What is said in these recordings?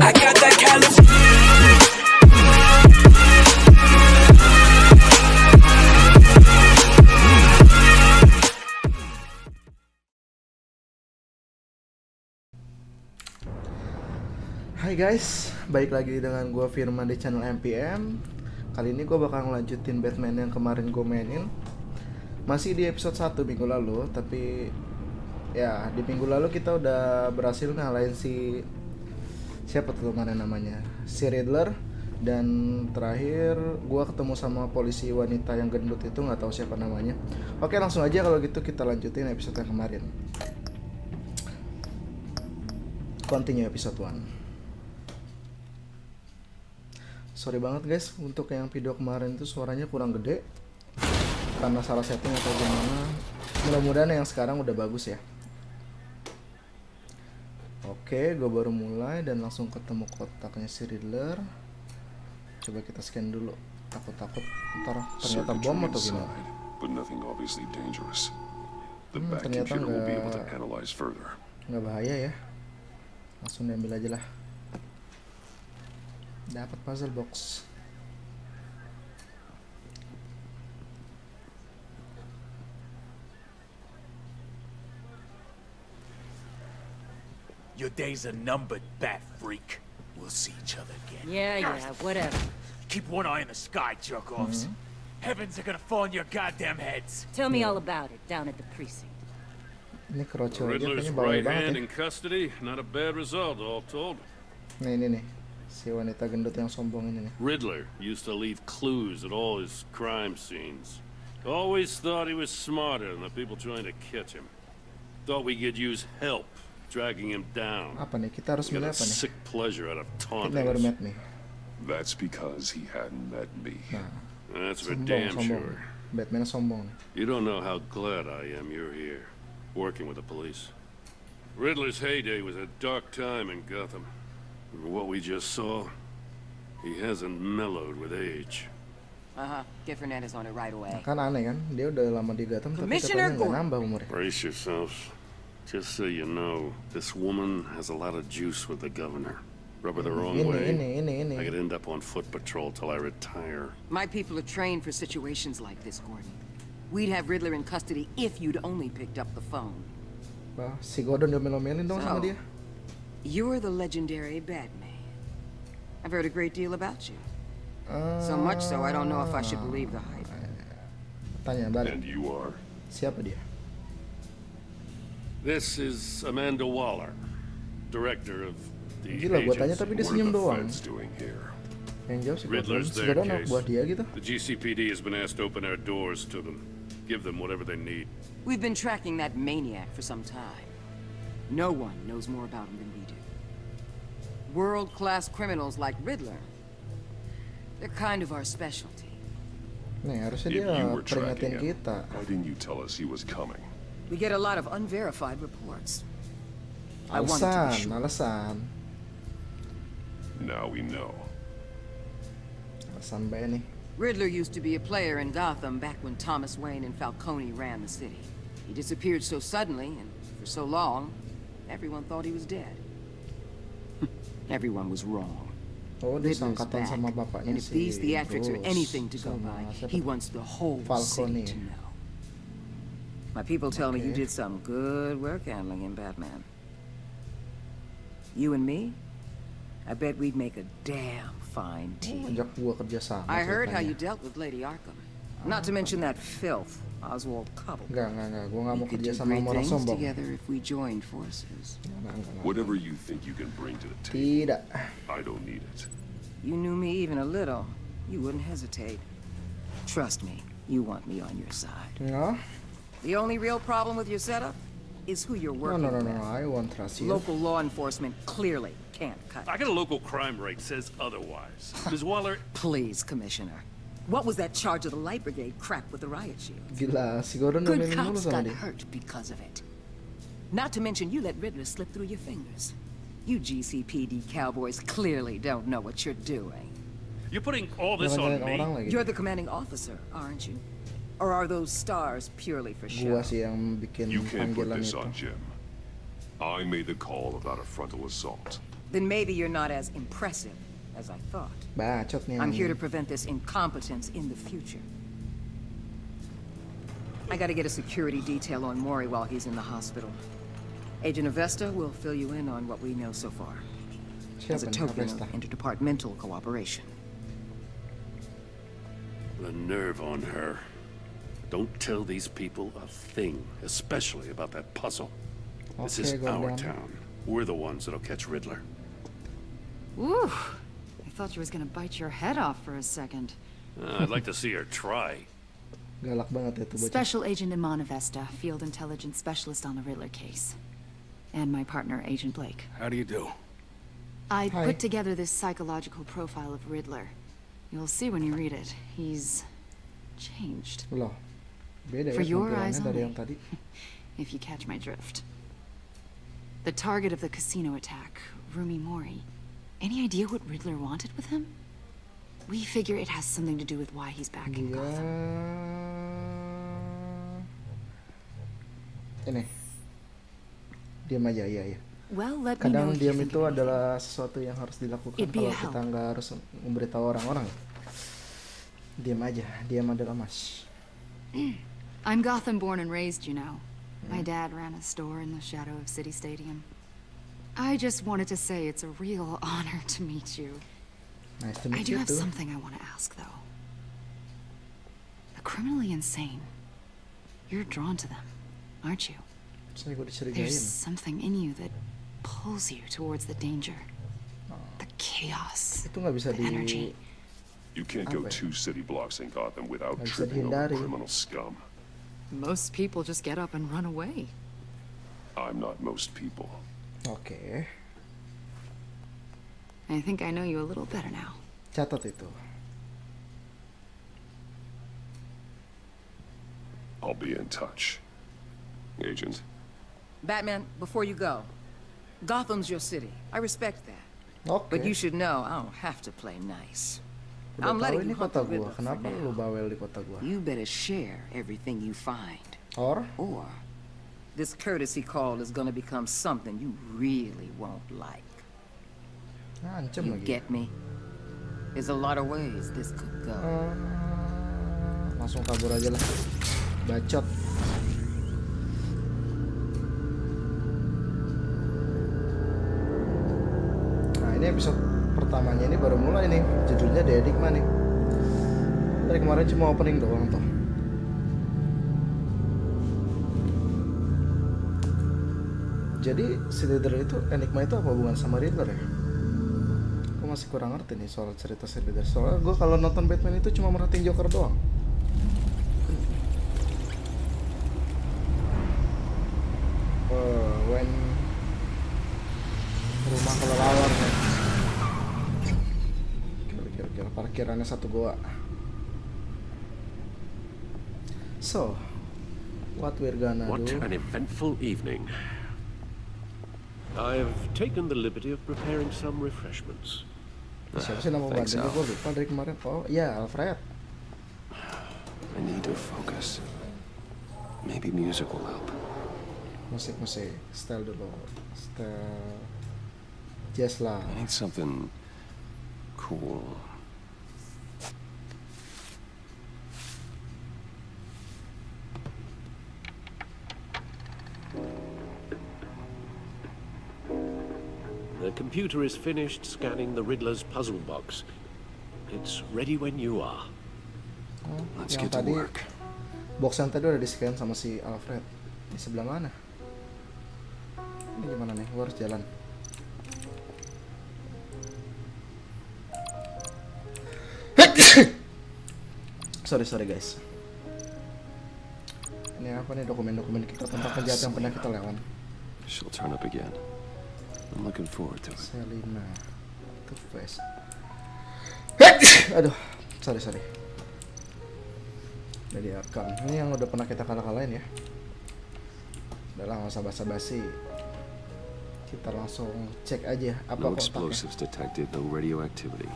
I got that California. Hai guys, balik lagi dengan gue Firman di channel MPM. Kali ini gue bakal ngelanjutin Batman yang kemarin gue mainin. Masih di episode 1 minggu lalu, tapi ya di minggu lalu kita udah berhasil ngalahin siapa tuh kemarin namanya, si Riddler. Dan terakhir gue ketemu sama polisi wanita yang gendut itu, nggak tahu siapa namanya. Oke, langsung aja kalau gitu kita lanjutin episode yang kemarin. Continue episode 1. Sorry banget guys, untuk yang video kemarin itu suaranya kurang gede karena salah setting atau gimana. Mudah-mudahan yang sekarang udah bagus ya. Oke, gue baru mulai dan langsung ketemu kotaknya si Riddler. Coba kita scan dulu. Takut-takut ntar ternyata bom atau gimana. Ternyata nggak bahaya ya. Langsung diambil aja lah. Dapat puzzle box. Your days are numbered, bat freak. We'll see each other again. Yeah, whatever. Keep one eye in the sky, jerk-offs. Heavens are gonna fall on your goddamn heads. Tell me all about it down at the precinct. Ini keroco aja Riddler's kayaknya bawel right banget hand ya. in custody, not a bad result, all told. Ini nih, si wanita gendut yang sombong ini nih. Riddler used to leave clues at all his crime scenes. Always thought he was smarter than the people trying to catch him. Thought we could use help dragging him down. Apa nih? Kita harus milih Get a apa nih? sick pleasure out of Kita never taunting met us. nih. That's because he hadn't met me. Nah, That's for sombong, damn sombong. sure. Batman sombong. You don't know how glad I am you're here, working with the police. Riddler's heyday was a dark time in Gotham. What we just saw, he hasn't mellowed with age. Get Fernandez on it right away. Kan aneh kan? Dia udah lama di Gotham tapi Commissioner katanya nggak Gordon. nambah umurnya. Brace yourselves. Just so you know, this woman has a lot of juice with the governor. Rub her the wrong way, Ini. I could end up on foot patrol till I retire. My people are trained for situations like this, Gordon. We'd have Riddler in custody if you'd only picked up the phone. Bah, si Gordon diomel-omelin dong sama So, dia. You're the legendary Batman. I've heard a great deal about you. So much so, I don't know if I should believe the hype. Tanya balik. And you are? Siapa dia? This is Amanda Waller, director of the Gila, gua tanya agency. tapi dia What senyum are the doang. feds doing here? Yang jauh si Gordon. Riddler's Si their Gordon anak case. buah dia gitu. The GCPD has been asked to open our doors to them, give them whatever they need. We've been tracking that maniac for some time. No one knows more about him than we do. World-class criminals like Riddler. They're kind of our specialty. Nih, harusnya If dia you were peringatin tracking him, kita. why didn't you tell us he was coming? We get a lot of unverified reports. I wanted to be sure. Alasan. Now we know. Alasan B nih. Riddler used to be a player in Gotham back when Thomas Wayne and Falcone ran the city. He disappeared so suddenly and for so long, everyone thought he was dead. Everyone was wrong. Oh, dia Riddler's sangkatan back, sama bapaknya and if si these theatrics are Bruce anything to go sama by, siapa he tuh? wants the whole Falcone. city to know. My people tell me you Okay. did some good work handling him, Batman. You and me? I bet we'd make a damn fine team. Ajak gua kerja sama. I heard how ceritanya. you dealt with Lady Arkham. Not to mention that filth, Oswald Cobblepot. Enggak. Gua nggak mau We could kerja do sama great orang things sombong. together if we joined forces. Enggak. Whatever you think you can bring to the table, Tidak. I don't need it. You knew me even a little, you wouldn't hesitate. Trust me, you want me on your side. No. The only real problem with your setup is who you're working No. with. I won't trust you. Local law enforcement clearly can't cut I it. got a local crime rate says otherwise. Ms. Waller, Please, Commissioner. What was that charge of the Light Brigade crap with the riot shields? Gila, si Gordon Good domelin mulu cops sama got dia. hurt because of it. Not to mention you let Riddler slip through your fingers. You GCPD cowboys clearly don't know what you're doing. you're putting all this Jangan on nyalain me? orang lagi. You're the commanding officer, aren't you? Or are those stars purely for show? Gua sih yang bikin You can't put panggilan this itu. on Jim. I made the call about a frontal assault. Then maybe you're not as impressive as I thought. Bacot nih. I'm here to prevent this incompetence in the future. I gotta get a security detail on Mori while he's in the hospital. Agent Avesta will fill you in on what we know so far. As a Siapa nih, token Avesta? of interdepartmental cooperation. The nerve on her. Don't tell these people a thing, especially about that puzzle. This is Okay, our Gordon. town. We're the ones that'll catch Riddler. Woo! I thought you was gonna bite your head off for a second. I'd like to see her try. Galak banget itu bocah. Special Agent Iman Avesta, Field Intelligence Specialist on the Riddler case. And my partner, Agent Blake. How do you do? I Hi. put together this psychological profile of Riddler. You'll see when you read it. He's changed, Loh. Beda For ya your tampilannya eyes dari only. yang tadi. if you catch my drift. The target of the casino attack, Rumi Mori. Any idea what Riddler wanted with him? We figure it has something to do with why he's back in Dia Gotham. ini. Diam aja, iya. Well, let me know Kadang if you diam think itu of anything. adalah sesuatu yang harus dilakukan It'd be kalau a help. kita nggak harus memberitahu orang-orang. Diam aja, diam adalah emas. I'm Gotham born and raised, you know. My dad ran a store in the shadow of City Stadium. I just wanted to say it's a real honor to meet you. Nice to I meet do you have too. something I want to ask, though. The criminally insane. You're drawn to them, aren't you? Saya gue There's dicurigain. something in you that pulls you towards the danger. The chaos. Itu nggak bisa The energy. You can't go Apa ya? 2 city blocks in Gotham without Nggak bisa tripping over dihindari. criminal scum. Most people just get up and run away. I'm not most people. Oke, I think I know you a little better now. catat itu. I'll be in touch. Agent. Batman, before you go, Gotham's your city. I respect that. Oke. But you should know I don't have to play nice. Udah I'm tahu letting ini you hunt kota the gua. Riddler for Kenapa lu now. bawel di kota gua? You better share everything you find. Or Or this courtesy call is gonna become something you really won't like. ngancem You lagi. get me? There's a lot of ways this could go. Langsung kabur aja lah. Bacot. Nah, ini episode pertamanya ini baru mulai nih. Judulnya The Enigma nih. Dari kemarin cuma opening doang tuh. Jadi si Leader itu, Enigma itu apa hubungan sama Riddler ya? Gue masih kurang ngerti nih soal cerita si Leader. Soalnya gue kalau nonton Batman itu cuma merhatiin Joker doang. When rumah kelelawar nih. Kira-kira parkirannya satu goa. So, what we're gonna What do? an eventful evening. I've taken the liberty of preparing some refreshments. Siapa sih nama Thanks, bandnya? Al. Gue lupa dari kemarin. Oh iya, Alfred. I need to focus. Maybe music will help. Musik, style dulu. Style jazz lah. I need something cool. The computer is finished scanning the Riddler's puzzle box. It's ready when you are. Oh, Let's yang get to tadi, work. box yang tadi udah di-scan sama si Alfred. Di sebelah mana? Ini gimana nih? Gue harus jalan. Sorry guys. Ini apa nih dokumen-dokumen kita tentang penjahat yang pernah kita lawan? She'll turn up again. I'm looking forward to it. Selina, Two Face. Aduh, sorry. Jadi Arkham. Ini yang udah pernah kita kalah-kalahin ya. Udah lah, nggak usah basa-basi. Kita langsung cek aja apa No kotaknya. explosives detected, no radioactivity.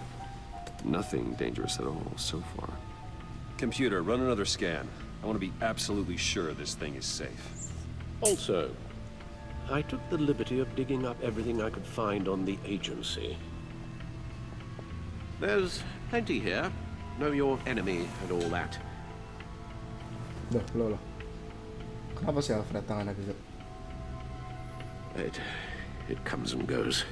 Nothing dangerous at all so far. Computer, run another scan. I want to be absolutely sure this thing is safe. Also, I took the liberty of digging up everything I could find on the agency. There's plenty here. Know your enemy and all that. Loh. Kenapa sih Alfred tangannya gegap? It comes and goes.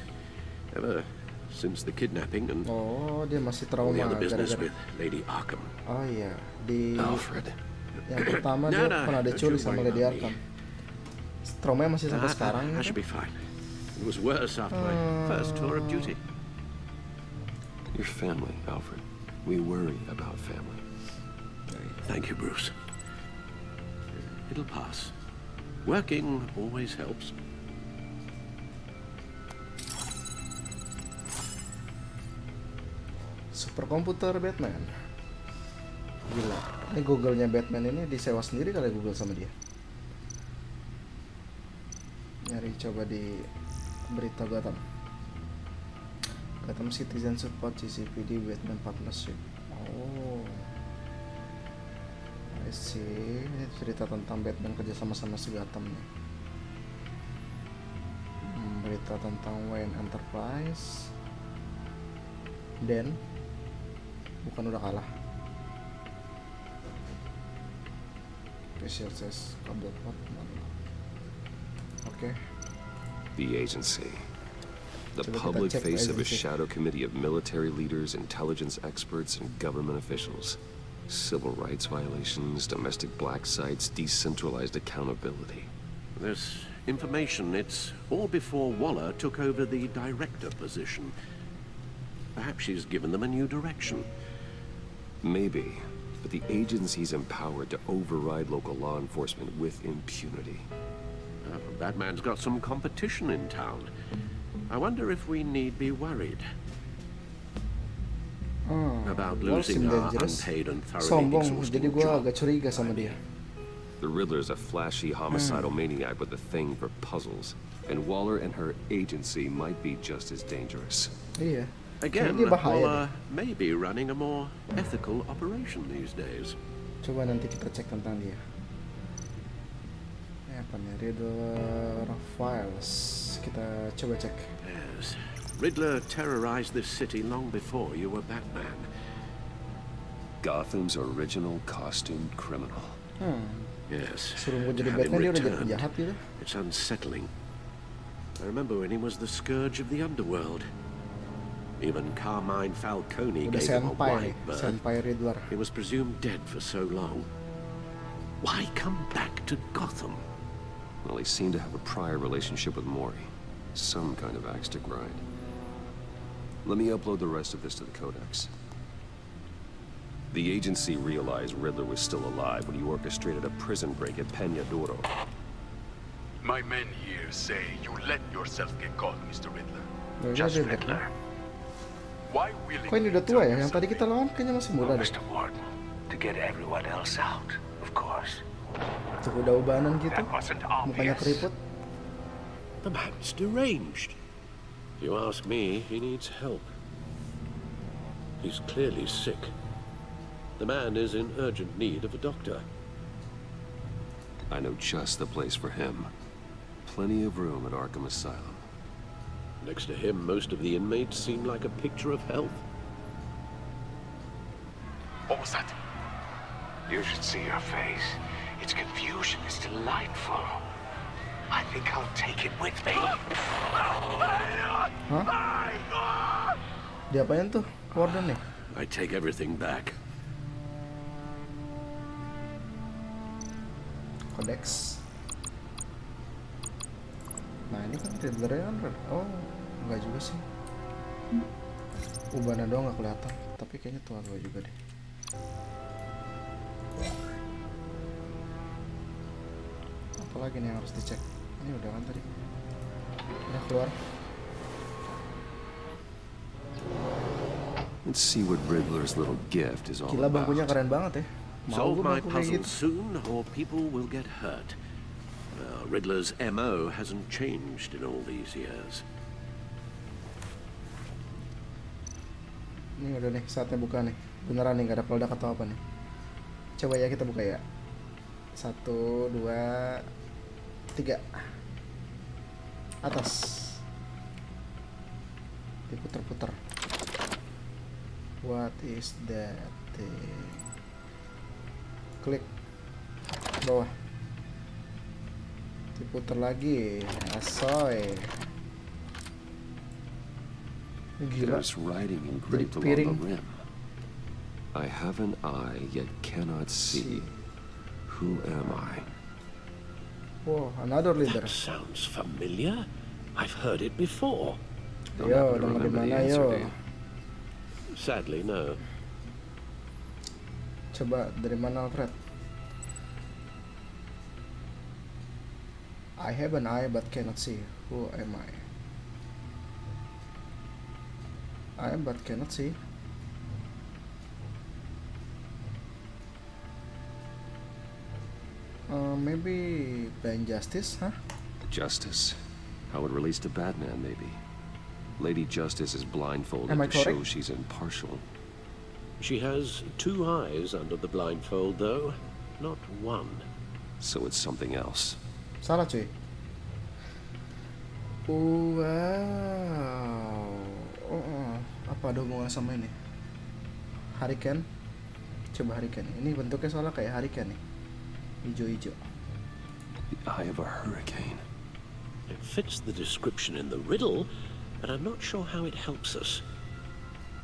Ever since the kidnapping and Oh, dia masih all trauma the other business gara-gara. with Lady Arkham. Oh iya, di Alfred. yang pertama dia pernah diculik sama Lady Arkham. Traumanya masih sampai sekarang I gitu. should be fine. It was worse after my first tour of duty. Your family, Alfred. We worry about family. Thank you, Bruce. It'll pass. Working always helps. Superkomputer Batman. Gila. Ini Google-nya Batman ini disewa sendiri kali Google sama dia. Nyari coba di berita Gotham. Gotham Citizen Support GCPD Batman Partnership. Oh, I see. Ini cerita tentang Batman kerja sama si Gotham nih. Berita tentang Wayne Enterprise. Dan bukan udah kalah. Special says kabel pot. Oke. The agency. The Coba kita public cek face of a agency. shadow committee of military leaders, intelligence experts, and government officials. Civil rights violations, domestic black sites, decentralized accountability. This information, it's all before Waller took over the director position. Perhaps she's given them a new direction. Maybe, but the agency's empowered to override local law enforcement with impunity. Batman's got some competition in town. I wonder if we need be worried about losing our dangerous. unpaid and thoroughly Sombong, exhausting jadi gua job. agak curiga sama dia. The Riddler's a flashy homicidal maniac with a thing for puzzles, and Waller and her agency might be just as dangerous. Iya. Again, Kayaknya dia bahaya Waller may be running a more ethical operation these days. deh. Coba nanti kita cek tentang dia. Ini apa nih? Riddler Files. Kita coba cek. Yes. Riddler terrorized this city long before you were Batman. Gotham's original costumed criminal. Yes. Suruh gue jadi To have him Batman dia udah jadi returned, penjahat gitu. It's unsettling. I remember when he was the scourge of the underworld. Even Carmine Falcone Udah gave him a senpai nih, wide berth. senpai Riddler. He was presumed dead for so long. Why come back to Gotham? Well, he seemed to have a prior relationship with Mori. Some kind of axe to grind. Let me upload the rest of this to the Codex. The agency realized Riddler was still alive when he orchestrated a prison break at Peña Duro. My men here say you let yourself get caught, Mr. Riddler. Nah, ini Just Riddler. Riddler. Why willingly Kok ini udah tua ya? Yang turn tadi kita yourself lawan kayaknya masih muda deh. Mr. Warden, to get everyone else out, of course. Tuh udah ubanan gitu. That wasn't Mukanya obvious. keriput. The man's deranged. If you ask me, he needs help. He's clearly sick. The man is in urgent need of a doctor. I know just the place for him. Plenty of room at Arkham Asylum. Next to him, most of the inmates seem like a picture of health. What was that? You should see your face. Its confusion is delightful. I think I'll take it with me. Hah? Diapain tuh? Warden nih? I take everything back. Codex. Nah ini kan Riddler kan. Oh, enggak juga sih. Ubanan doang nggak kelihatan. Tapi kayaknya tua-tua juga deh. Apalagi nih yang harus dicek? Ini udah kan tadi. Udah keluar. Let's see what Riddler's little gift is all Gila bangkunya about. keren banget ya. Mau Solve gue my bangku kayak puzzle gitu. soon, or people will get hurt. Riddler's MO hasn't changed in all these years. Ini udah nih saatnya buka nih. Beneran nih gak ada peledak atau apa nih. Coba ya kita buka ya. 1, 2, 3. Atas. Diputer-puter. What is that thing? Klik bawah. Diputer lagi. Asoy. Gila. There's writing engraved along piring. the rim. I have an eye yet cannot see. Who am I? Wow, another leader. That sounds familiar. I've heard it before. Don't Yo, happen to denger di remember the mana answer, yo? do you? Sadly, no. Coba dari mana, Alfred? I have an eye but cannot see. Who am I? I am but cannot see. Maybe blind justice, huh? Justice. How it relates to Batman, maybe. Lady Justice is blindfolded Am I to show correct? she's impartial. She has 2 eyes under the blindfold, though. Not one. So it's something else. Salah cuy. Wow. Apa ada hubungan sama ini? Hurricane. Coba hurricane. Ini bentuknya soalnya kayak hurricane nih. Hijau-hijau. The eye of a hurricane. It fits the description in the riddle, but I'm not sure how it helps us.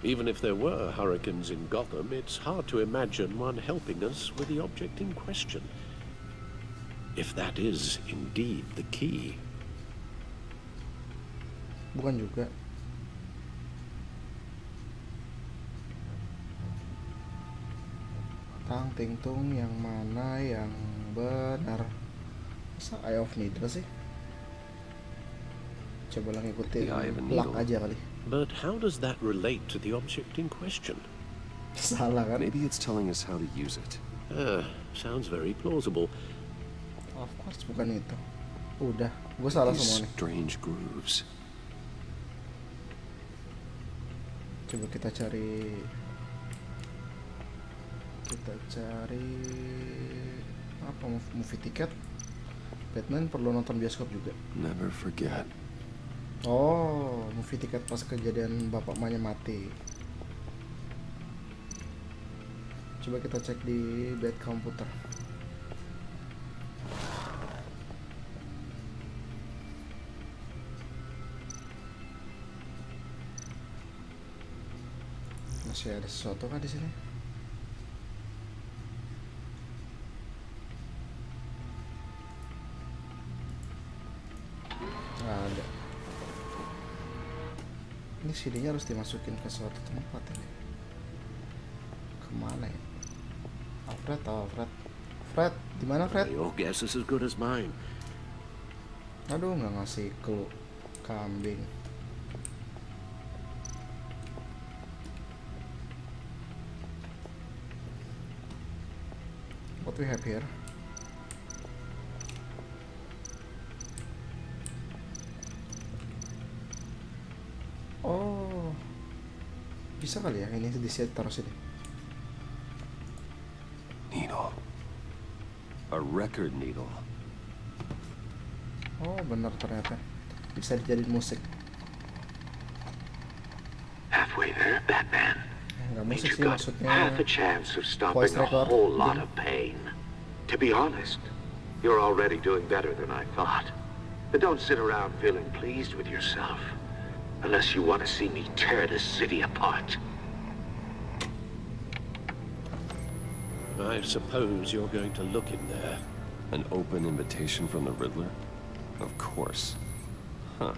Even if there were hurricanes in Gotham, it's hard to imagine one helping us with the object in question. If that is indeed the key. Bukan juga. Tang ting tung, yang mana yang benar? Masa Eye of Needle sih? Coba lah ngikutin The Eye of a luck Needle. aja kali. But how does that relate to the object in question? Salah kan? Maybe it's telling us how to use it. Sounds very plausible. Of course bukan itu. Udah, gue salah These semua nih. strange grooves. Coba kita cari apa, movie tiket. Batman perlu nonton bioskop juga. Never forget. Oh, movie tiket pas kejadian bapak emaknya mati. Coba kita cek di bed komputer. Masih ada sesuatu kan di sini? Nggak ada. Ini CD-nya harus dimasukin ke suatu tempat ini. Kemana ya? Fred, di mana Fred? Your guess is as good as mine. Aduh, nggak ngasih clue. Kambing. What we have here? Oh, bisa kali ya ini di-set taruh sini. Needle. A record needle. Oh, benar ternyata bisa dijadiin musik. Halfway there, Batman. Nggak Means musik you've sih got maksudnya. half a chance of voice stopping a record. whole lot of pain. To be honest, you're already doing better than I thought. But don't sit around feeling pleased with yourself. Unless you want to see me tear this city apart. I suppose you're going to look in there. An open invitation from the Riddler? Of course. Huh.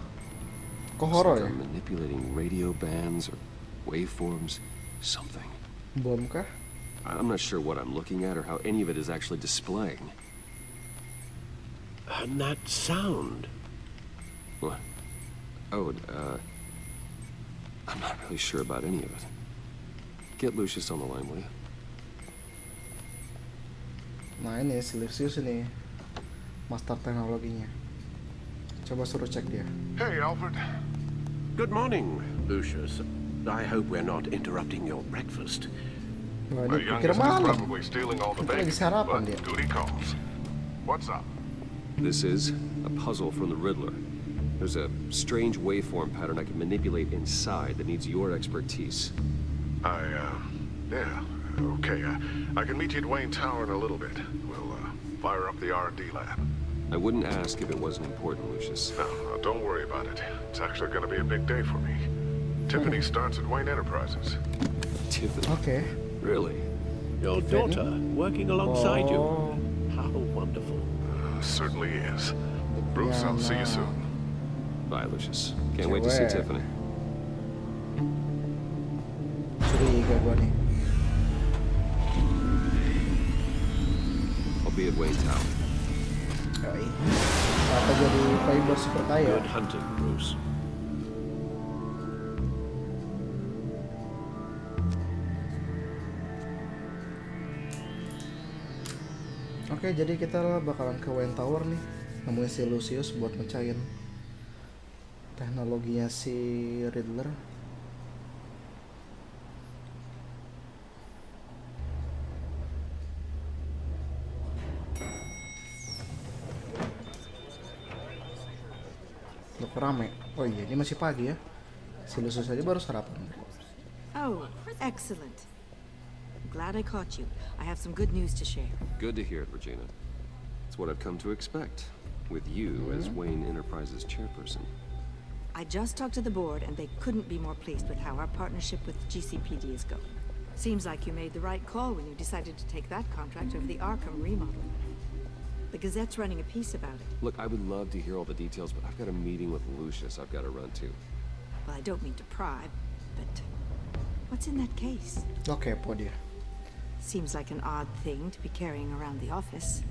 Kok Looks horor like ya? I'm manipulating radio bands or waveforms. Something. Bom kah? I'm not sure what I'm looking at or how any of it is actually displaying. And that sound. What? Oh, I'm not really sure about any of it. Get Lucius on the line, will you? Nah ini si Lucius ini master teknologinya. Coba suruh cek dia. Hey, Alfred. Good morning, Lucius. I hope we're not interrupting your breakfast. Wah, My ini pikir youngest is malam. probably stealing all the Kita lagi bacon, sarapan but dia. duty calls. What's up? This is a puzzle from the Riddler. There's a strange waveform pattern I can manipulate inside that needs your expertise. Yeah, okay. I can meet you at Wayne Tower in a little bit. We'll, fire up the R&D lab. I wouldn't ask if it wasn't important, Lucius. No, don't worry about it. It's actually gonna be a big day for me. Tiffany starts at Wayne Enterprises. Tiffany? Okay. Really? Your daughter working alongside you. How wonderful. Certainly is. Bruce, I'll see you soon. Bye, Lucius. Can't wait to see Tiffany. Curiga gua nih. I'll be at Wayne Tower. Yoi. Apa jadi fiber super kaya? Good hunting, Bruce. Oke, jadi kita bakalan ke Wayne Tower nih, nemuin si Lucius buat mecahin teknologinya si Riddler. Loh, kok rame. Oh iya, ini masih pagi ya. Si Lucius aja baru sarapan. Oh, excellent. Glad I caught you. I have some good news to share. Good to hear it, Regina. It's what I've come to expect, with you as Wayne Enterprises chairperson. I just talked to the board, and they couldn't be more pleased with how our partnership with GCPD is going. Seems like you made the right call when you decided to take that contract over the Arkham remodel. The Gazette's running a piece about it. Look, I would love to hear all the details, but I've got a meeting with Lucius I've got to run to. Well, I don't mean to pry, but what's in that case? Oke, po dia. Seems like an odd thing to be carrying around the office.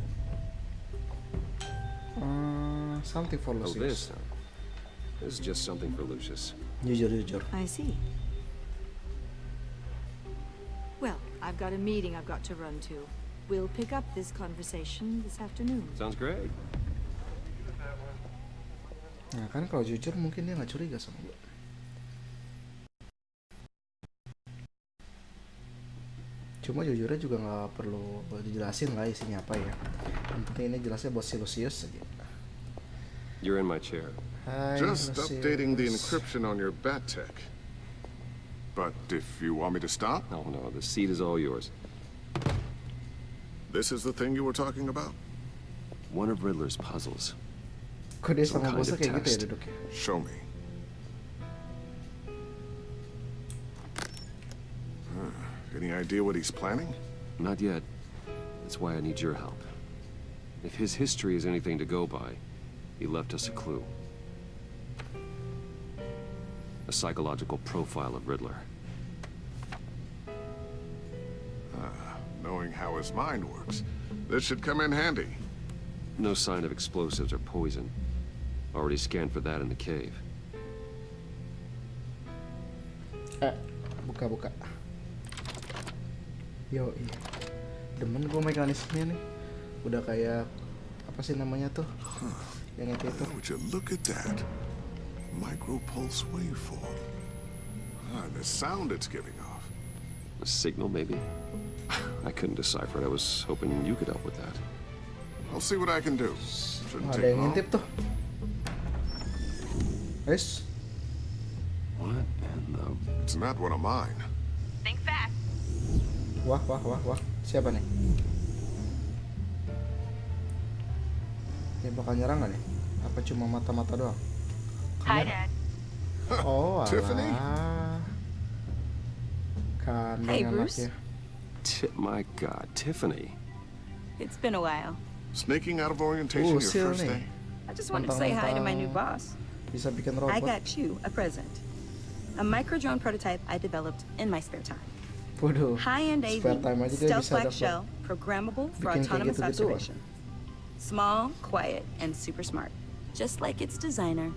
Something for Oh, Lucius. this, huh? This is just something for Lucius. Jujur. I see. Well, I've got a meeting I've got to run to. We'll pick up this conversation this afternoon. Sounds great. Nah kan kalau jujur mungkin dia nggak curiga sama gue. Cuma jujurnya juga nggak perlu dijelasin lah isinya apa ya. Yang penting ini jelasnya buat si Lucius aja. You're in my chair. Hai, Just Lucius. updating the encryption on your bat tech. But if you want me to stop, Oh no, the seat is all yours. this is the thing you were talking about? One of Riddler's puzzles. Kok dia Some sama kind bosnya of kayak gitu ya test. duduknya? Show me. Any idea what he's planning? Not yet. That's why I need your help. If his history is anything to go by, he left us a clue. A psychological profile of Riddler. Knowing how his mind works, this should come in handy. No sign of explosives or poison. Already scanned for that in the cave. Buka. Yo, demen gue mekanismenya nih. Udah kayak apa sih namanya tuh? Yang itu. Would you look at that? Micropulse waveform. And the sound it's giving off. A signal, maybe? I couldn't decipher it. I was hoping you could help with that. I'll see what I can do. Shouldn't Ada take yang long. ngintip tuh. Guys, What in the... It's not one of mine. Think fast. wah. Siapa nih? Dia bakal nyerang nggak nih? Apa cuma mata-mata doang? Hi, Dad. Oh, alah. Tiffany? Kandang Hey, Bruce. anaknya. My God, Tiffany. It's been a while. Sneaking out of orientation your Usil first nih. day? I just wanted to say hi to my new boss. Bisa bikin I robot. got you a present. A micro-drone prototype I developed in my spare time. Waduh. High-end Spare time AV, aja dia stealth bisa black dapat. shell, programmable for Bikin kayak autonomous gitu-gituan. observation. Small, quiet, and super smart. Just like its designer.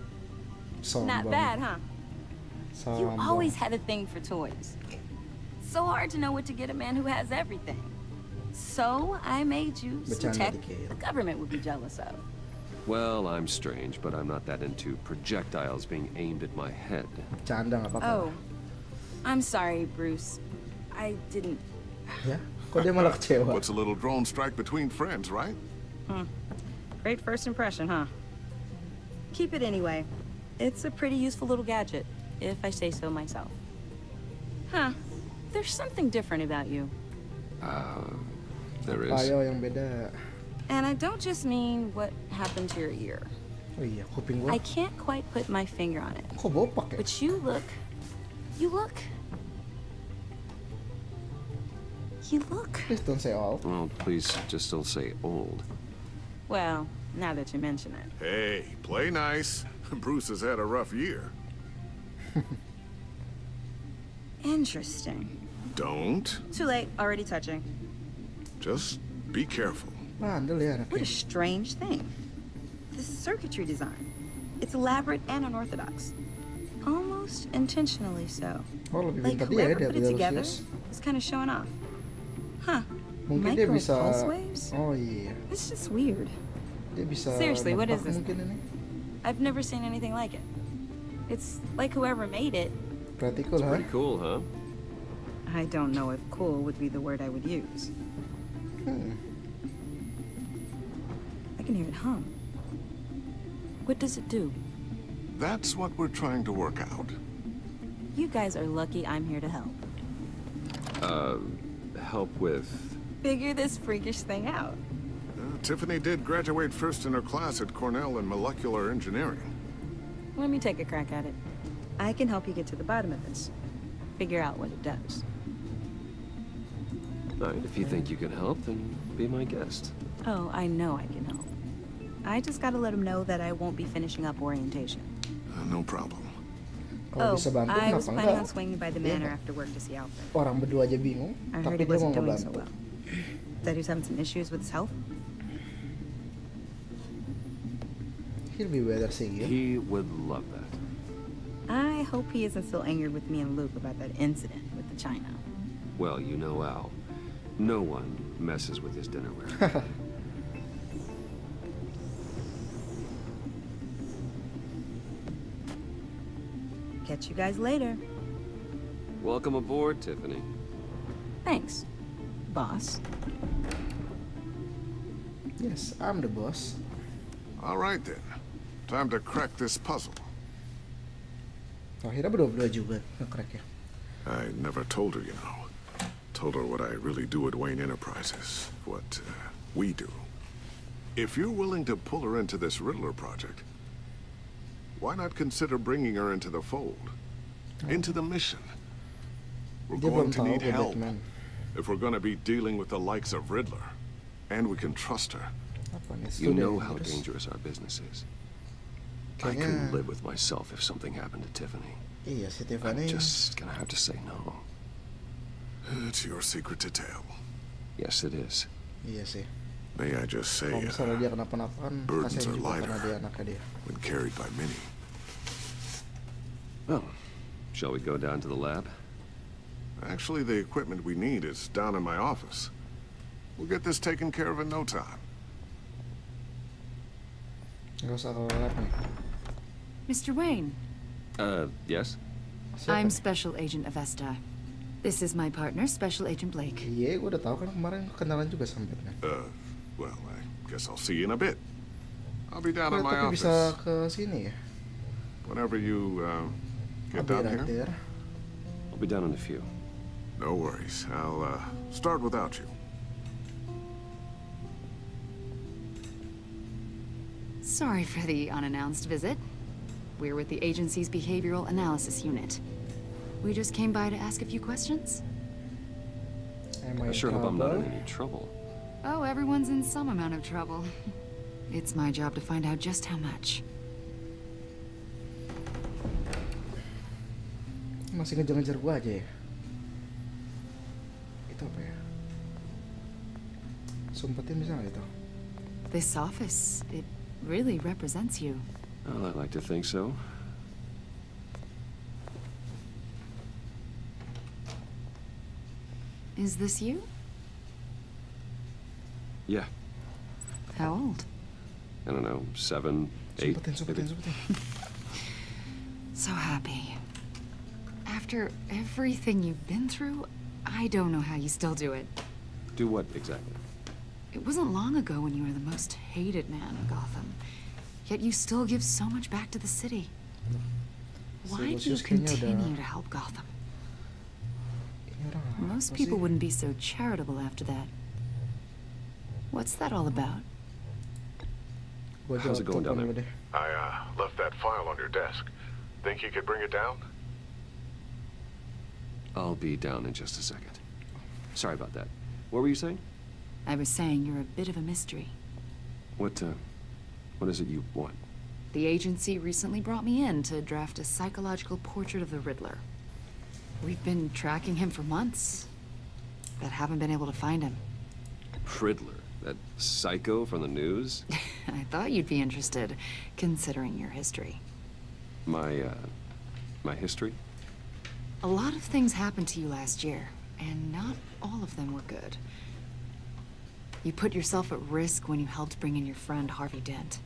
Sombong. Not bad, huh? You Sombong. always had a thing for toys. So hard to know what to get a man who has everything. So I made you some Bercanda tech dikit. the government would be jealous of. Well, I'm strange, but I'm not that into projectiles being aimed at my head. Bercanda nggak apa-apa. Oh, I'm sorry, Bruce. I didn't. Ya, kok dia malah kecewa? What's a little drone strike between friends, right? Great first impression, huh? Keep it anyway. It's a pretty useful little gadget, if I say so myself. Huh. There's something different about you. There is. Ayo yang beda. And I don't just mean what happened to your ear. Oh iya, kuping gua. I can't quite put my finger on it. Kok bopak ya? But you look... Please don't say old. Well, please just don't say old. Well, now that you mention it. Hey, play nice. Bruce has had a rough year. Interesting. Don't. Too late, already touching. Just be careful. Bandel ya What a anaknya. strange thing. This circuitry design. It's elaborate and unorthodox. Almost intentionally so. Oh, lebih Like pintar dia ya whoever put it dari together Lucius. was kind of showing off. Huh. Mungkin dia Micro bisa. pulse waves? Oh iya. It's just weird. Dia bisa. Seriously, what is nebak this? Mungkin ini. I've never seen anything like it. It's like whoever made it. Pretty cool, huh? Pretty cool, huh? I don't know if cool would be the word I would use. I can hear it hum. What does it do? That's what we're trying to work out. You guys are lucky I'm here to help. Help with... Figure this freakish thing out. Tiffany did graduate first in her class at Cornell in molecular engineering. Let me take a crack at it. I can help you get to the bottom of this. Figure out what it does. All right, if you think you can help, then be my guest. Oh, I know I can help. I just gotta let him know that I won't be finishing up orientation. No problem. Kalau bisa bantu, I kenapa was planning on enggak? swinging by the Iya, manor Pak. after work to see Alfred. Orang berdua aja bingung, I tapi heard he dia mau wasn't doing so ngebantu. well. That he was having some issues with his health. He'll be better seeing you. He would love that. I hope he isn't still angered with me and Luke about that incident with the china. Well, you know Al. No one messes with his dinnerware. Catch you guys later. Welcome aboard, Tiffany. Thanks, boss. Yes, I'm the boss. All right then. Time to crack this puzzle. Akhirnya berdua-berdua juga nge-crack ya. I never told her, you know. Told her what I really do at Wayne Enterprises. What we do. If you're willing to pull her into this Riddler project, why not consider bringing her into the fold? Into the mission? We're Dia going belum to tahu need gue help. Batman. If we're going to be dealing with the likes of Riddler. And we can trust her. Apa nih? You Studi know how terus. dangerous our business is. I Kayaknya- couldn't live with myself if something happened to Tiffany. Iya si I'm Tiffany. just gonna have to say no. It's your secret to tell. Yes, it is. Iya sih. May I just say, Kalau misalnya dia kenapa-napa kan burdens kasihan are juga karena lighter. dia anaknya dia. when carried by many. Well, shall we go down to the lab? Actually, the equipment we need is down in my office. We'll get this taken care of in no time. Gak usah ke lab nih. Mr. Wayne, Yes? Siapa I'm nih? Special Agent Avesta. This is my partner, Special Agent Blake. Iya, gue udah tahu kan kemarin kenalan juga sama Batman. Well, I guess I'll see you in a bit. I'll be down Oh, in my tapi office. bisa ke sini ya? Whenever you, I'll get be down right here. there. I'll be down in a few. No worries. I'll, start without you. Sorry for the unannounced visit. We're with the agency's behavioral analysis unit. We just came by to ask a few questions. Am I in sure hope I'm not in trouble? any trouble. Oh, everyone's in some amount of trouble. It's my job to find out just how much. Masih ngejar-ngejar gue aja ya? Itu apa ya? Sumpetin bisa nggak itu? This office, it really represents you. Well, I'd like to think so. Is this you? Yeah, How old? I don't know, 7, 8, Sumpetin, maybe. sumpetin. So happy. After everything you've been through, I don't know how you still do it. Do what exactly? It wasn't long ago when you were the most hated man in Gotham. Yet you still give so much back to the city. Why do you Lucius kayaknya udah- continue to help Gotham? Ini orang Most apa people sih? wouldn't be so charitable after that. What's that all about? Gua How's jawab it going down telepon there? dulu deh. I left that file on your desk. Think you could bring it down? I'll be down in just a second. Sorry about that. What were you saying? I was saying you're a bit of a mystery. What is it you want? The agency recently brought me in to draft a psychological portrait of the Riddler. We've been tracking him for months, but haven't been able to find him. Riddler, that psycho from the news? I thought you'd be interested, considering your history. My history? A lot of things happened to you last year, and not all of them were good. You put yourself at risk when you helped bring in your friend Harvey Dent.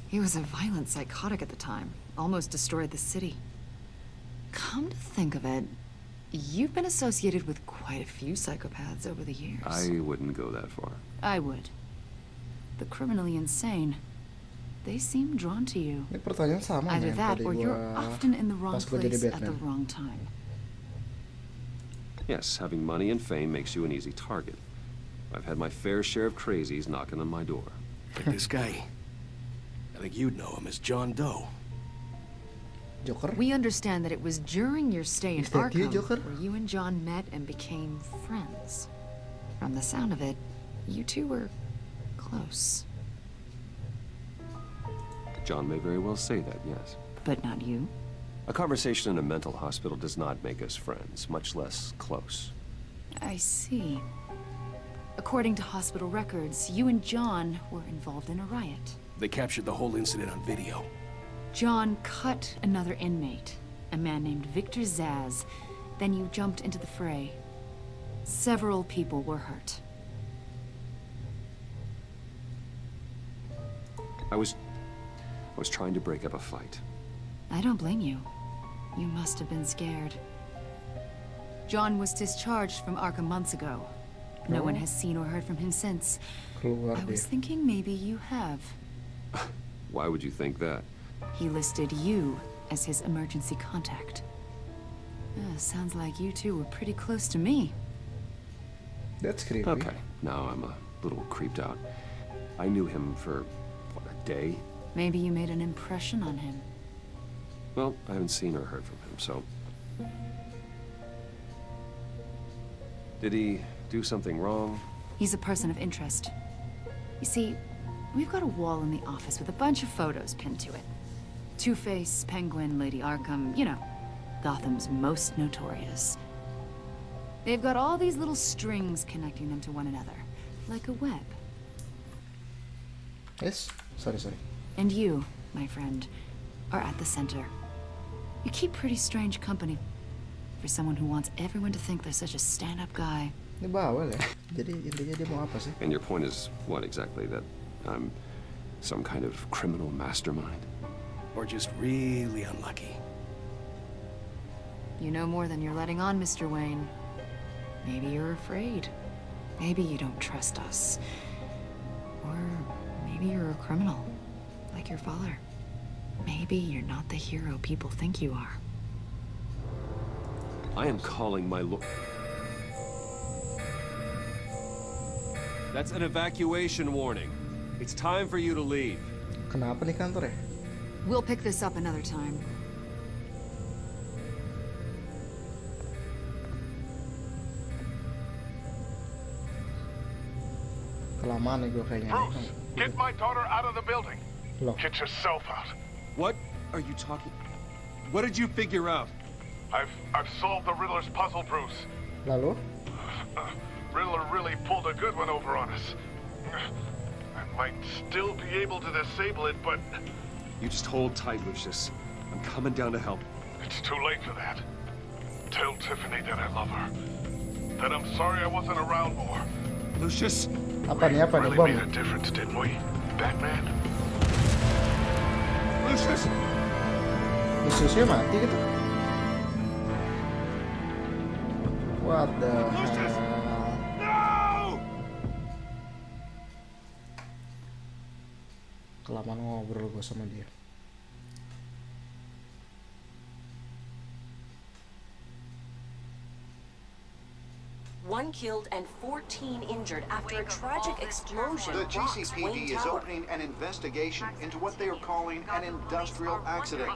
He was a violent psychotic at the time, almost destroyed the city. Come to think of it, you've been associated with quite a few psychopaths over the years. I wouldn't go that far. I would. The criminally insane. They seem drawn to you. Ini pertanyaan sama Either men, that tadi or gua you're often in the wrong pas gua jadi place at the Batman. wrong time. Yes, having money and fame makes you an easy target. I've had my fair share of crazies knocking on my door. Like this guy. I think you'd know him as John Doe. Joker? We understand that it was during your stay in Is that you, Arkham Joker? where you and John met and became friends. From the sound of it, you two were close. John may very well say that, yes. But not you. A conversation in a mental hospital does not make us friends, much less close. I see. According to hospital records, you and John were involved in a riot. They captured the whole incident on video. John cut another inmate, a man named Victor Zaz. Then you jumped into the fray. Several people were hurt. I was trying to break up a fight. I don't blame you. You must have been scared. John was discharged from Arkham months ago. No one has seen or heard from him since. Keluar I was dia. thinking maybe you have. Why would you think that? He listed you as his emergency contact. Sounds like you two were pretty close to me. That's creepy. Okay, now I'm a little creeped out. I knew him for, what, a day? Maybe you made an impression on him. Well, I haven't seen or heard from him, so... Did he do something wrong? He's a person of interest. You see, we've got a wall in the office with a bunch of photos pinned to it. Two-Face, Penguin, Lady Arkham, you know, Gotham's most notorious. They've got all these little strings connecting them to one another, like a web. Yes? Sorry. And you, my friend, are at the center. You keep pretty strange company for someone who wants everyone to think they're such a stand-up guy. Ini bawel ya. Jadi intinya dia mau apa sih? And your point is, what exactly? That I'm some kind of criminal mastermind? Or just really unlucky. You know more than you're letting on, Mr. Wayne. Maybe you're afraid. Maybe you don't trust us. Or maybe you're a criminal, like your father. Maybe you're not the hero people think you are. I am calling my That's an evacuation warning. It's time for you to leave. Kenapa nih kantor ya? We'll pick this up another time. Kelamaan nih gue kayaknya. Bruce, get my daughter out of the building. Loh. Get yourself out. What are you talking? What did you figure out? I've solved the Riddler's puzzle, Bruce. Lalu? Riddler really pulled a good one over on us. I might still be able to disable it, but You just hold tight, Lucius. I'm coming down to help. it's too late for that. Tell Tiffany that I love her. That I'm sorry I wasn't around more. Lucius! Apa nih Really bom? made a difference, didn't we, Batman? Lucius! Luciusnya mati gitu? What the hell? Kelamaan ngobrol gue sama dia. 1 killed and 14 injured after a tragic explosion The rocks Wayne GCPD is Tower. opening an investigation into what they are calling an industrial accident.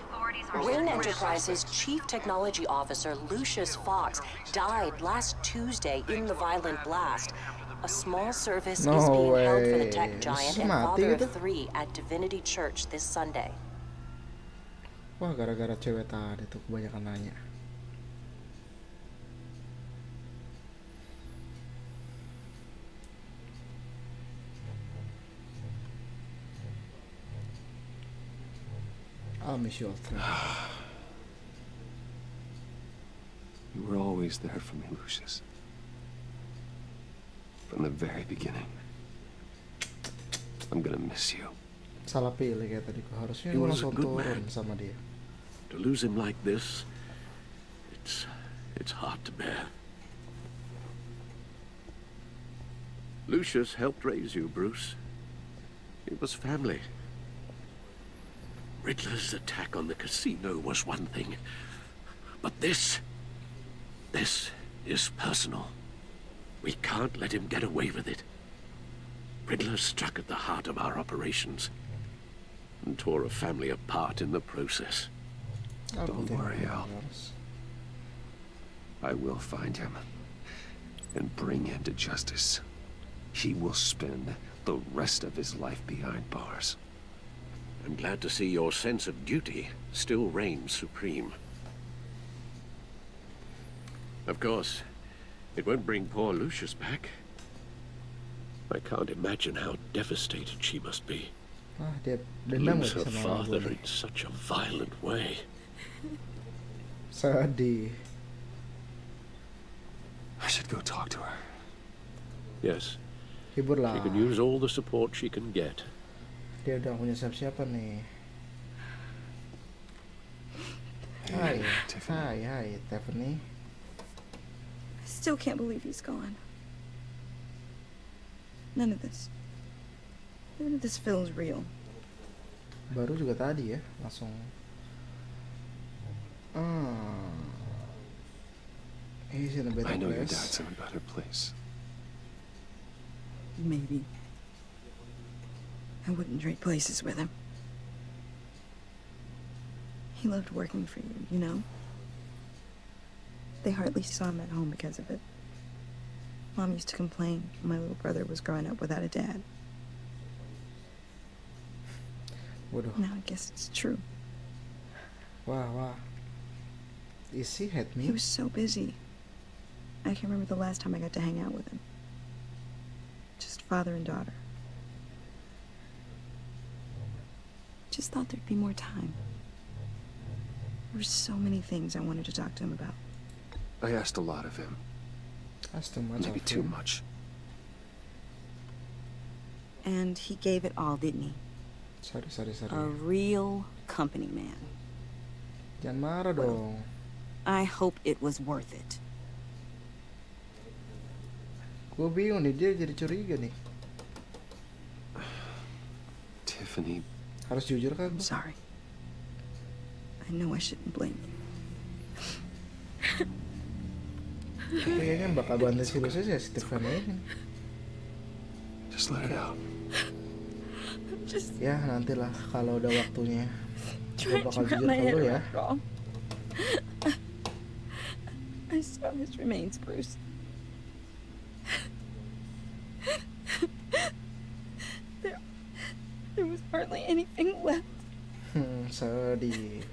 Wayne Enterprises' Chief Technology Officer, Lucius Fox, died last Tuesday in the violent blast. A small service is being held for the tech giant and father of 3 at Divinity Church this Sunday. Wah, gara-gara cewek tadi tuh kebanyakan nanya. I'll miss you all three. You were always there for me, Lucius. From the very beginning. I'm gonna miss you. Salah pilih kayak tadi, harusnya He gue was a langsung good turun man. sama dia. To lose him like this, it's hard to bear. Lucius helped raise you, Bruce. It was family. Riddler's attack on the casino was one thing, but this is personal. We can't let him get away with it. Riddler struck at the heart of our operations and tore a family apart in the process. Don't worry, Al. I will find him and bring him to justice. He will spend the rest of his life behind bars. I'm glad to see your sense of duty still reigns supreme. Of course, it won't bring poor Lucius back. I can't imagine how devastated she must be. Ah, dia dendam Lose her sama father gue. in such a violent way. Sedih. I should go talk to her. Yes, Hibur lah. she can use all the support she can get. Dia udah punya siapa nih? Hai, hai, Tiffany. I still can't believe he's gone. None of this feels real. Baru juga tadi ya, langsung. He's in a better I know your place. dad's in a better place. Maybe. I wouldn't trade places with him. He loved working for you, you know? They hardly saw him at home because of it. Mom used to complain my little brother was growing up without a dad. Waduh. Now I guess it's true. Wah. Is he hate me? He was so busy. I can't remember the last time I got to hang out with him. Just father and daughter. Just thought there'd be more time. There were so many things I wanted to talk to him about. I asked a lot of him. That's too much. Maybe of too him. much. And he gave it all, didn't he? Sorry. A real company man. Jangan marah dong. I hope it was worth it. Gue bingung nih, dia jadi curiga nih. Tiffany. Harus jujur kan? I'm sorry. I know I shouldn't blame you. Kayaknya bakal bantu si Lucius ya, Stephen ini. Just let it out. Ya nantilah kalau udah waktunya. Gue Trying bakal to wrap jujur my ke head lu ya. around it all. I saw his remains, Bruce. There was hardly anything left. Sedih.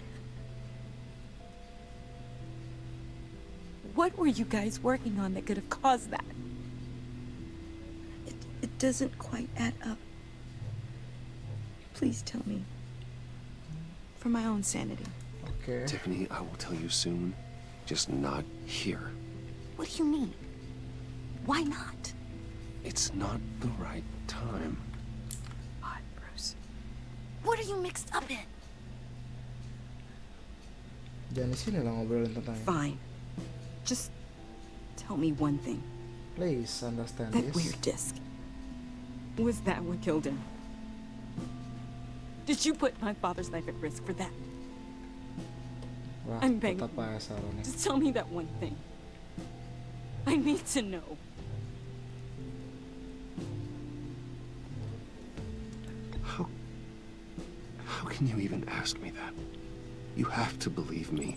What were you guys working on that could have caused that? It doesn't quite add up. Please tell me. For my own sanity. Okay. Tiffany, I will tell you soon. Just not here. What do you mean? Why not? It's not the right time. Odd, Bruce. What are you mixed up in? Jangan di sini lah ngobrolin tentang ini. Fine. Just tell me one thing. Please understand That this. weird disc. Was that what killed him? Did you put my father's life at risk for that? Wah, I'm begging. tetap aja salah nih. Just tell me that one thing. I need to know. How can you even ask me that? You have to believe me.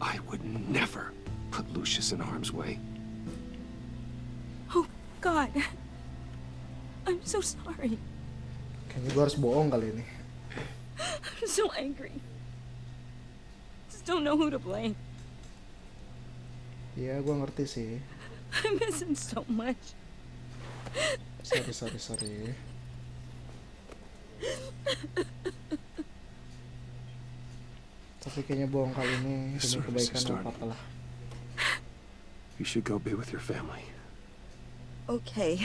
I would never put Lucius in harm's way. Oh, God. I'm so sorry. Kayaknya gue harus bohong kali ini. I'm so angry. Just don't know who to blame. Iya, gue ngerti sih. I miss him so much. Sorry. Tapi kayaknya bohong kali ini demi kebaikan papa lah. You should go be with your family. Okay.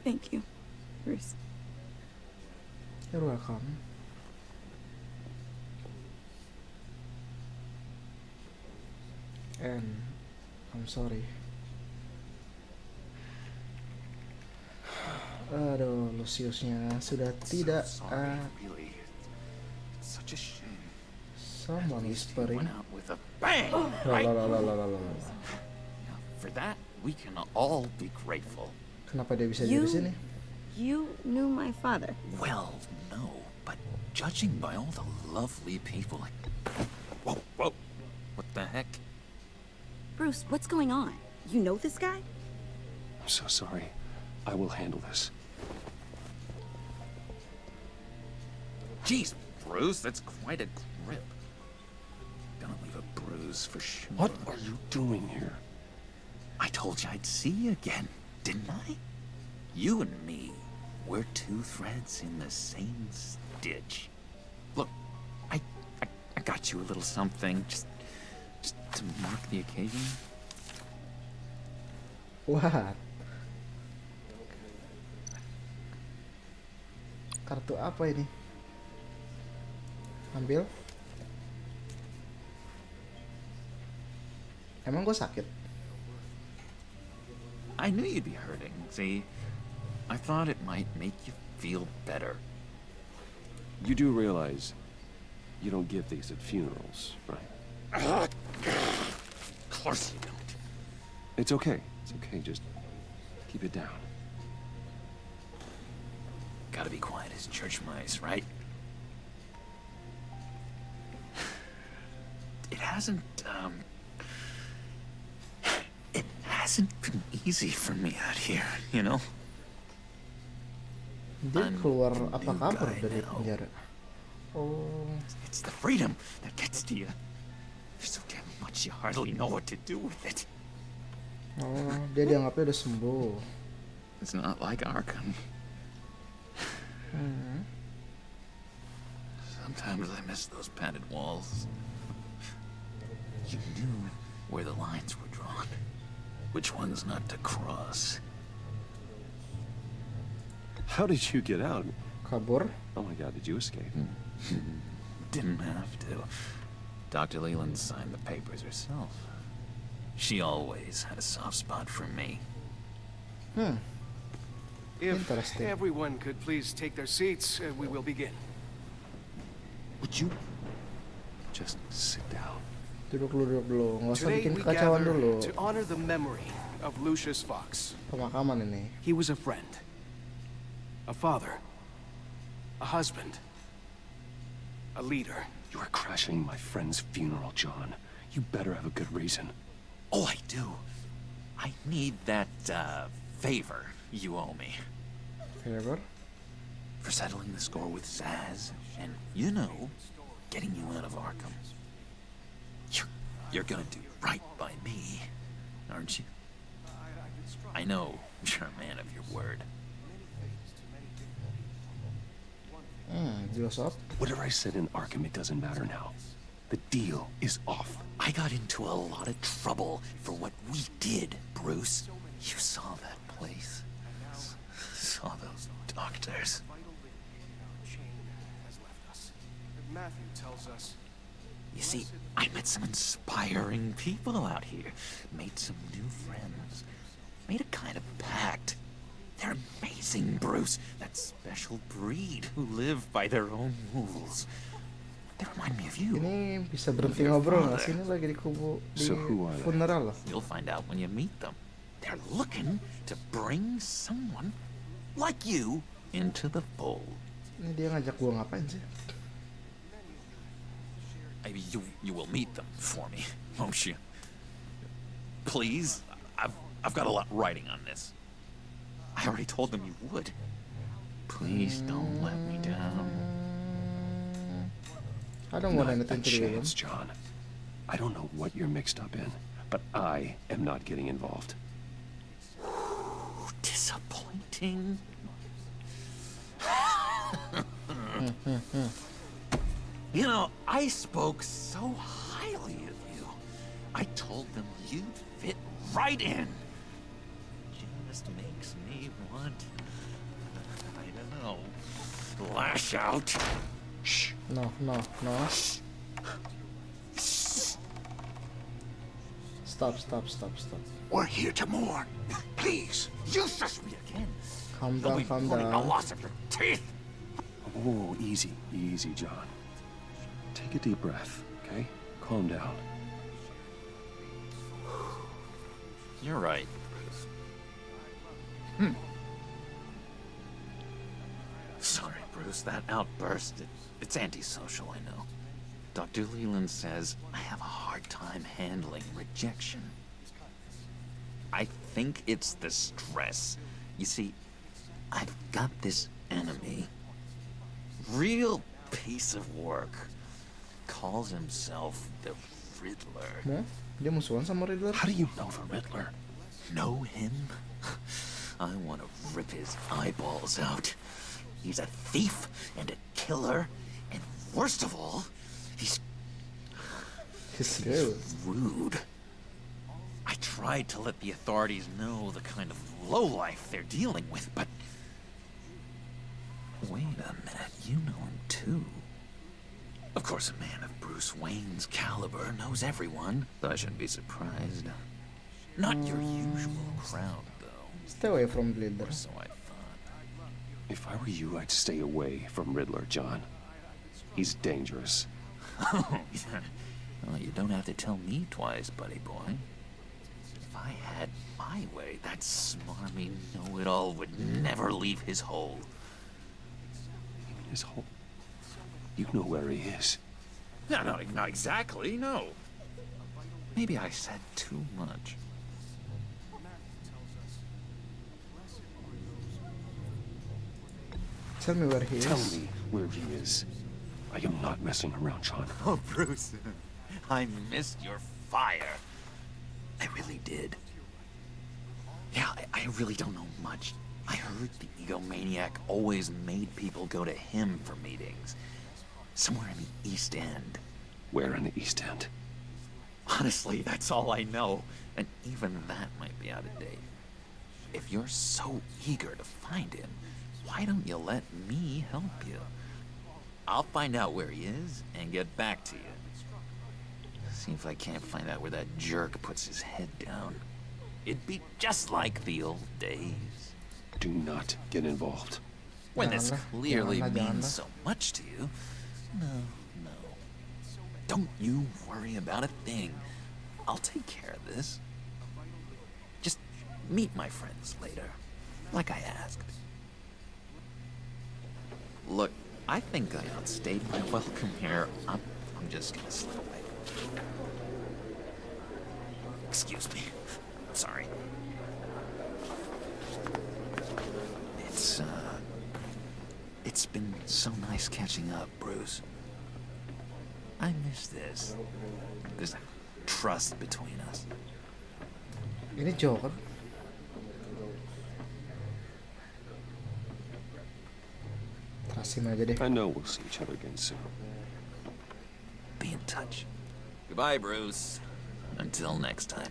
Thank you, Bruce. You're welcome. And I'm sorry. Aduh, Luciusnya sudah tidak. Such a shame. Someone whispering. Went out with a bang. For that, we can all be grateful. Kenapa dia bisa di sini? You knew my father. Well, no, but judging by all the lovely people. Whoa! What the heck? Bruce, what's going on? You know this guy? I'm so sorry. I will handle this. Jeez, Bruce, that's quite a grip. Gonna leave a bruise for sure. What are you doing here? I told you I'd see you again, didn't I? You and me, we're two threads in the same stitch. Look, I got you a little something, just to mark the occasion. What? Kartu apa ini? Ambil. Emang gue sakit? I knew you'd be hurting, see? I thought it might make you feel better. You do realize you don't give these at funerals, right? Of course you don't. It's okay. It's okay. Just keep it down. Gotta be quiet as church mice, right? It hasn't been easy for me out here, you know? Dia keluar apa kabar dari penjara? Oh. It's the freedom that gets to you. There's so damn much you hardly know what to do with it. Oh, dia dianggapnya udah sembuh. It's not like Arkham. Sometimes I miss those padded walls. You knew where the lines were drawn. Which ones not to cross. How did you get out? Kabur? Oh my God, did you escape? Didn't have to. Dr. Leland signed the papers herself. She always had a soft spot for me. If everyone could please take their seats, we will begin. Would you just sit down? Duduk dulu. Nggak usah Today bikin we kekacauan gather dulu. to honor the memory of Lucius Fox. Pemakaman ini. He was a friend, a father, a husband, a leader. You are crashing my friend's funeral, John. You better have a good reason. Oh, I do. I need that, favor you owe me. Favor? For settling the score with Zaz, and, you know, getting you out of Arkham. You're gonna do right by me, aren't you? I know you're a man of your word. Jelas up. Whatever I said in Arkham, it doesn't matter now. The deal is off. I got into a lot of trouble for what we did, Bruce. You saw that place. Saw those doctors. Matthew tells us. You see, I met some inspiring people out here. Made some new friends. Made a kind of pact. They're amazing, Bruce. That special breed who live by their own rules. They remind me of you. Ini bisa berhenti ngobrol nggak sih? Ini lagi di kubu di funeral loh. You'll find out when you meet them. They're looking to bring someone like you into the fold. Ini dia ngajak gua ngapain sih? Maybe you will meet them for me, won't you? Please, I've got a lot riding on this. I already told them you would. Please don't let me down. I don't want anything to do with chance, John. I don't know what you're mixed up in, but I am not getting involved. Disappointing. You know, I spoke so highly of you. I told them you'd fit right in. Just makes me want, I don't know, lash out. Shh. No. Stop. We're here to mourn. Please, useless me again. Calm down. The loss of your teeth. Oh, easy, John. Take a deep breath, okay? Calm down. You're right. Sorry, Bruce, that outburst, it's antisocial, I know. Dr. Leland says I have a hard time handling rejection. I think it's the stress. You see, I've got this enemy. Real piece of work. Calls himself the Riddler. Nah, dia musuhan sama Riddler. How do you know the Riddler? Know him? I want to rip his eyeballs out. He's a thief and a killer, and worst of all, he's rude. I tried to let the authorities know the kind of lowlife they're dealing with, but... Wait a minute, you know him too. Of course, a man of Bruce Wayne's caliber knows everyone, so I shouldn't be surprised. Not your usual crowd, though. Stay away from Riddler. Or so I thought. If I were you, I'd stay away from Riddler, John. He's dangerous. Oh, yeah. Well, you don't have to tell me twice, buddy boy. If I had my way, that smarmy know-it-all would never leave his hole. His hole? You know where he is. No, not exactly, no. Maybe I said too much. Tell me where he is. Tell me where he is. I am not messing around, John. Oh, Bruce. I missed your fire. I really did. Yeah, I really don't know much. I heard the egomaniac always made people go to him for meetings. Somewhere in the East End. Where in the East End? Honestly, that's all I know. And even that might be out of date. If you're so eager to find him, why don't you let me help you? I'll find out where he is and get back to you. See if I can't find out where that jerk puts his head down. It'd be just like the old days. Do not get involved. When this clearly means so much to you. No. Don't you worry about a thing. I'll take care of this. Just meet my friends later, like I asked. Look, I think I outstayed my welcome here. I'm just gonna slip away. Excuse me. Sorry. It's been so nice catching up, Bruce. I miss this. This trust between us. Ini Joker. Trustin aja deh. I know we'll see each other again soon. Be in touch. Goodbye, Bruce. Until next time.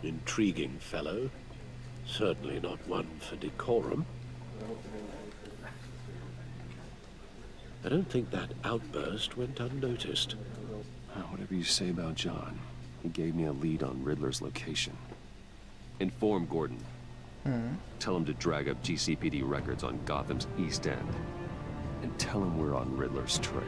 Intriguing fellow. Certainly not one for decorum. I don't think that outburst went unnoticed. Whatever you say about John, he gave me a lead on Riddler's location. Inform Gordon. Tell him to drag up GCPD records on Gotham's East End. and tell him we're on Riddler's trail.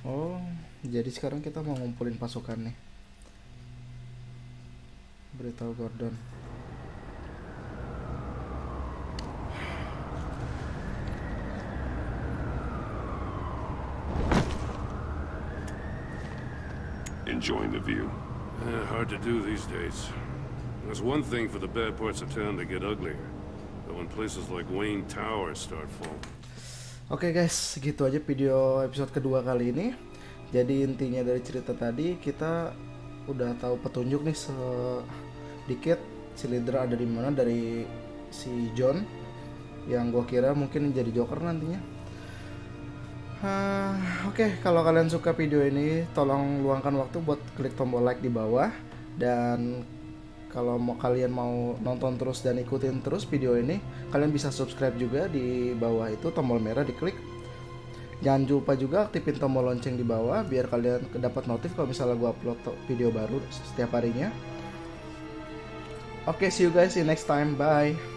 Oh, jadi sekarang kita mau ngumpulin pasukan nih. Beritahu Gordon. Enjoying the view? Hard to do these days. There's one thing for the bad parts of town to get uglier. But when places like Wayne Tower start falling. Oke guys, segitu aja video episode kedua kali ini. Jadi intinya dari cerita tadi kita udah tahu petunjuk nih sedikit si leader ada di mana dari si John yang gua kira mungkin jadi Joker nantinya. Oke, kalau kalian suka video ini tolong luangkan waktu buat klik tombol like di bawah, dan kalau kalian mau nonton terus dan ikutin terus video ini, kalian bisa subscribe juga di bawah itu tombol merah diklik. Jangan lupa juga aktifin tombol lonceng di bawah biar kalian dapat notif kalau misalnya gua upload video baru setiap harinya. Oke, see you guys in next time. Bye.